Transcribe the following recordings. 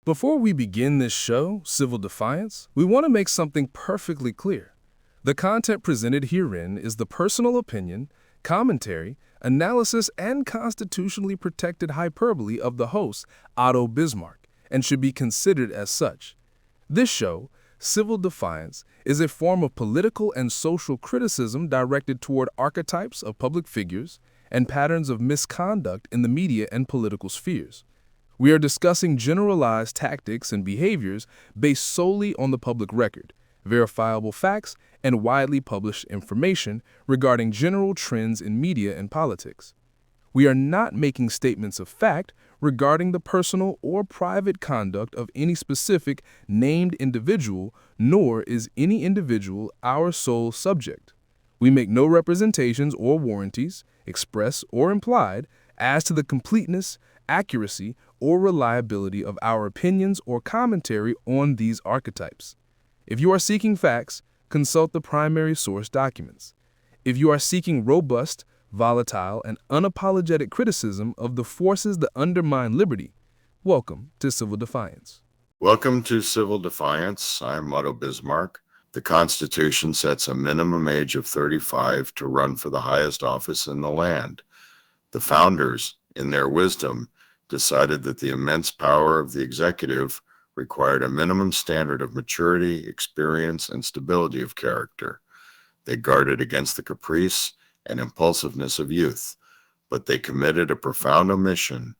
Before we begin this show, Civil Defiance, we want to make something perfectly clear. The content presented herein is the personal opinion, commentary, analysis, and constitutionally protected hyperbole of the host, Otto Bismarck, and should be considered as such. This show, Civil Defiance, is a form of political and social criticism directed toward archetypes of public figures and patterns of misconduct in the media and political spheres. We are discussing generalized tactics and behaviors based solely on the public record, verifiable facts, and widely published information regarding general trends in media and politics. We are not making statements of fact regarding the personal or private conduct of any specific named individual, nor is any individual our sole subject. We make no representations or warranties, express or implied, as to the completeness, accuracy, or reliability of our opinions or commentary on these archetypes. If you are seeking facts, consult the primary source documents. If you are seeking robust, volatile, and unapologetic criticism of the forces that undermine liberty, welcome to Civil Defiance. Welcome to Civil Defiance. I'm Otto Bismarck. The Constitution sets a minimum age of 35 to run for the highest office in the land. The founders, in their wisdom, decided that the immense power of the executive required a minimum standard of maturity, experience, and stability of character. They guarded against the caprice and impulsiveness of youth, but they committed a profound omission.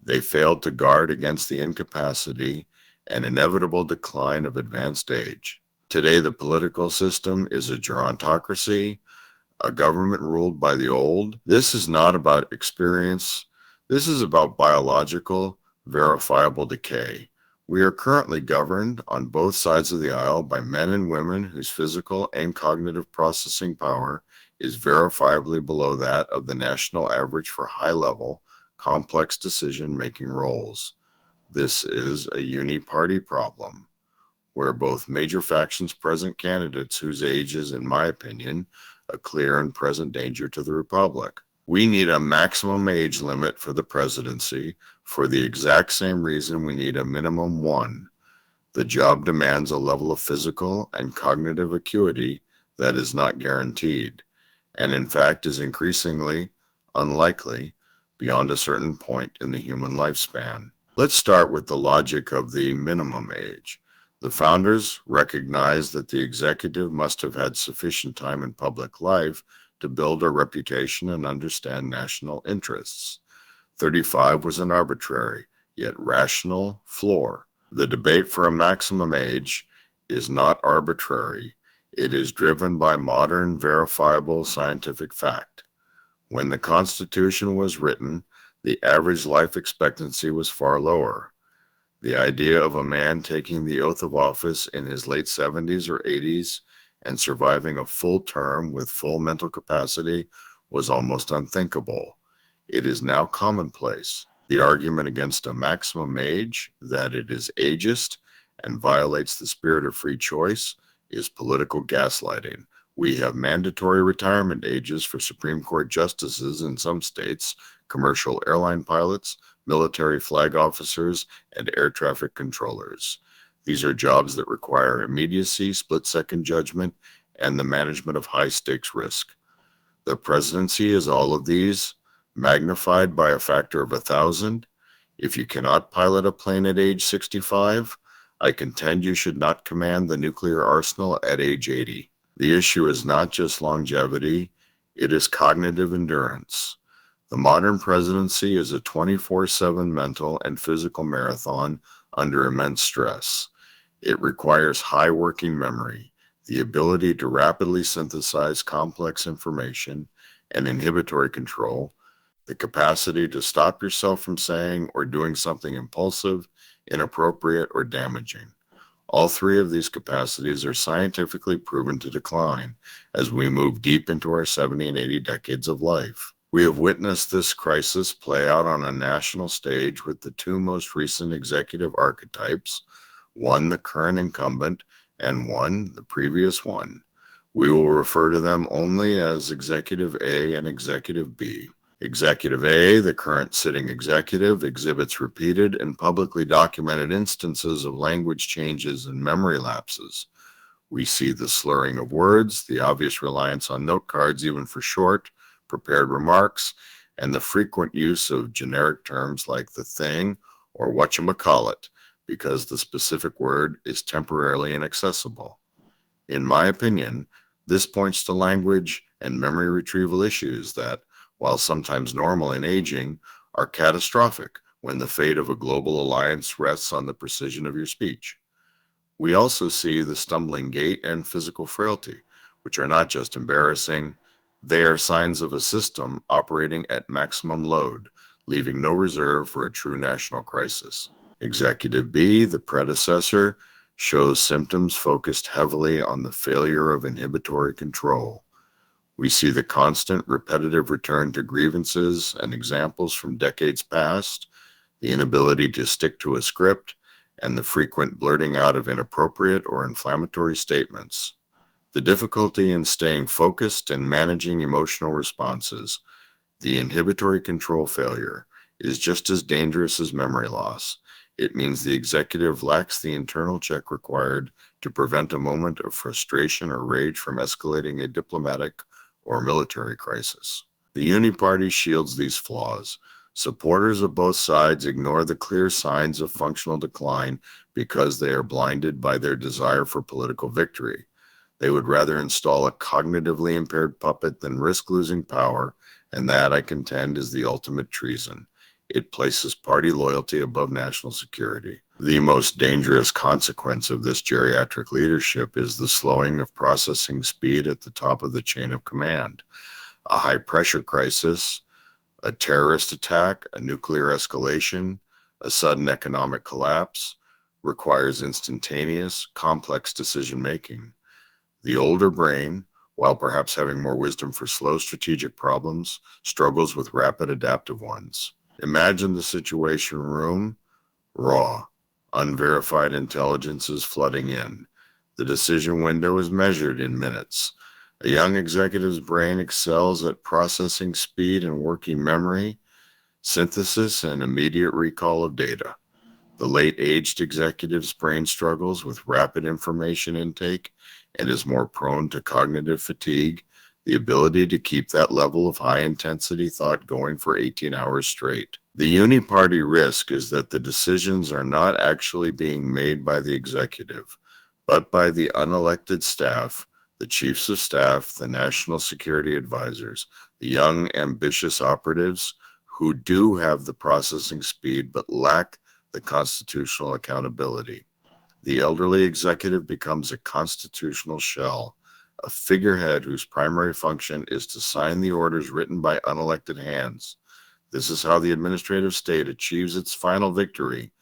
They failed to guard against the incapacity and inevitable decline of advanced age. Today, the political system is a gerontocracy, a government ruled by the old. This is not about experience. This is about biological, verifiable decay. We are currently governed on both sides of the aisle by men and women whose physical and cognitive processing power is verifiably below that of the national average for high-level, complex decision-making roles. This is a uni-party problem, where both major factions present candidates whose age is, in my opinion, a clear and present danger to the Republic. We need a maximum age limit for the presidency for the exact same reason we need a minimum one. The job demands a level of physical and cognitive acuity that is not guaranteed, and in fact is increasingly unlikely beyond a certain point in the human lifespan. Let's start with the logic of the minimum age. The founders recognized that the executive must have had sufficient time in public life to build a reputation and understand national interests. 35 was an arbitrary, yet rational floor. The debate for a maximum age is not arbitrary. It is driven by modern, verifiable scientific fact. When the Constitution was written, the average life expectancy was far lower. The idea of a man taking the oath of office in his late 70s or 80s and surviving a full term with full mental capacity was almost unthinkable. It is now commonplace. The argument against a maximum age, that it is ageist and violates the spirit of free choice, is political gaslighting. We have mandatory retirement ages for Supreme Court justices in some states, commercial airline pilots, military flag officers, and air traffic controllers. These are jobs that require immediacy, split-second judgment, and the management of high-stakes risk. The presidency is all of these, magnified by a factor of 1,000. If you cannot pilot a plane at age 65, I contend you should not command the nuclear arsenal at age 80. The issue is not just longevity, it is cognitive endurance. The modern presidency is a 24/7 mental and physical marathon under immense stress. It requires high working memory, the ability to rapidly synthesize complex information, and inhibitory control, the capacity to stop yourself from saying or doing something impulsive, inappropriate, or damaging. All three of these capacities are scientifically proven to decline as we move deep into our 70 and 80 decades of life. We have witnessed this crisis play out on a national stage with the two most recent executive archetypes, one the current incumbent and one the previous one. We will refer to them only as Executive A and Executive B. Executive A, the current sitting executive, exhibits repeated and publicly documented instances of language changes and memory lapses. We see the slurring of words, the obvious reliance on note cards even for short, prepared remarks, and the frequent use of generic terms like the thing or whatchamacallit because the specific word is temporarily inaccessible. In my opinion, this points to language and memory retrieval issues that, while sometimes normal in aging, are catastrophic when the fate of a global alliance rests on the precision of your speech. We also see the stumbling gait and physical frailty, which are not just embarrassing, they are signs of a system operating at maximum load, leaving no reserve for a true national crisis. Executive B, the predecessor, shows symptoms focused heavily on the failure of inhibitory control. We see the constant, repetitive return to grievances and examples from decades past, the inability to stick to a script, and the frequent blurting out of inappropriate or inflammatory statements. The difficulty in staying focused and managing emotional responses, the inhibitory control failure, is just as dangerous as memory loss. It means the executive lacks the internal check required to prevent a moment of frustration or rage from escalating a diplomatic or military crisis. The Uniparty shields these flaws. Supporters of both sides ignore the clear signs of functional decline because they are blinded by their desire for political victory. They would rather install a cognitively impaired puppet than risk losing power, and that, I contend, is the ultimate treason. It places party loyalty above national security. The most dangerous consequence of this geriatric leadership is the slowing of processing speed at the top of the chain of command. A high-pressure crisis, a terrorist attack, a nuclear escalation, a sudden economic collapse requires instantaneous, complex decision-making. The older brain, while perhaps having more wisdom for slow strategic problems, struggles with rapid adaptive ones. Imagine the situation room, raw, unverified intelligence is flooding in. The decision window is measured in minutes. A young executive's brain excels at processing speed and working memory, synthesis, and immediate recall of data. The late-aged executive's brain struggles with rapid information intake and is more prone to cognitive fatigue, the ability to keep that level of high-intensity thought going for 18 hours straight. The uniparty risk is that the decisions are not actually being made by the executive, but by the unelected staff, the chiefs of staff, the national security advisors, the young, ambitious operatives who do have the processing speed but lack the constitutional accountability. The elderly executive becomes a constitutional shell, a figurehead whose primary function is to sign the orders written by unelected hands. This is how the administrative state achieves its final victory,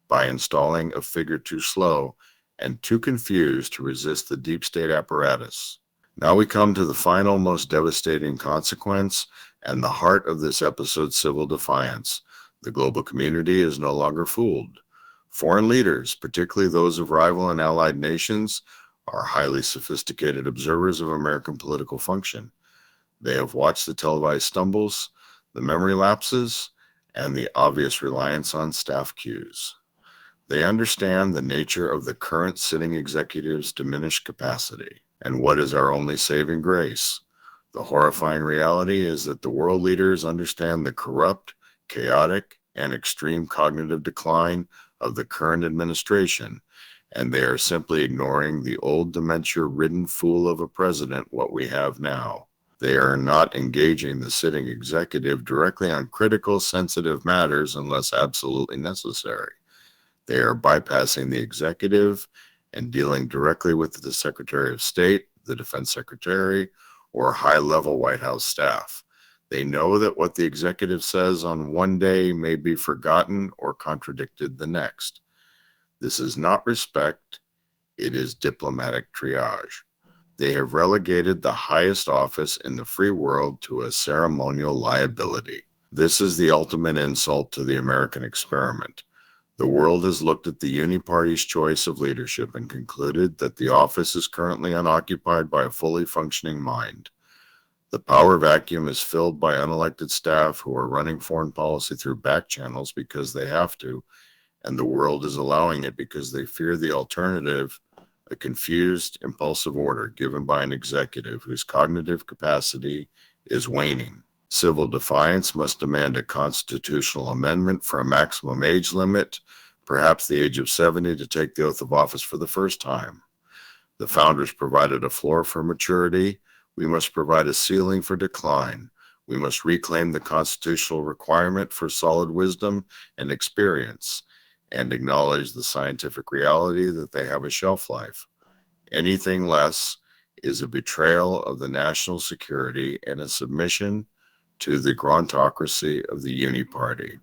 by installing a figure too slow and too confused to resist the deep state apparatus. Now we come to the final, most devastating consequence and the heart of this episode's civil defiance. The global community is no longer fooled. Foreign leaders, particularly those of rival and allied nations, are highly sophisticated observers of American political function. They have watched the televised stumbles, the memory lapses, and the obvious reliance on staff cues. They understand the nature of the current sitting executive's diminished capacity. And what is our only saving grace? The horrifying reality is that the world leaders understand the corrupt, chaotic, and extreme cognitive decline of the current administration, and they are simply ignoring the old dementia-ridden fool of a president, what we have now. They are not engaging the sitting executive directly on critical, sensitive matters unless absolutely necessary. They are bypassing the executive and dealing directly with the Secretary of State, the Defense Secretary, or high-level White House staff. They know that what the executive says on one day may be forgotten or contradicted the next. This is not respect, it is diplomatic triage. They have relegated the highest office in the free world to a ceremonial liability. This is the ultimate insult to the American experiment. The world has looked at the uniparty's choice of leadership and concluded that the office is currently unoccupied by a fully functioning mind. The power vacuum is filled by unelected staff who are running foreign policy through back channels because they have to, and the world is allowing it because they fear the alternative, a confused, impulsive order given by an executive whose cognitive capacity is waning. Civil defiance must demand a constitutional amendment for a maximum age limit, perhaps the age of 70, to take the oath of office for the first time. The founders provided a floor for maturity. We must provide a ceiling for decline. We must reclaim the constitutional requirement for solid wisdom and experience and acknowledge the scientific reality that they have a shelf life. Anything less is a betrayal of the national security and a submission to the Gerontocracy of the Uni Party.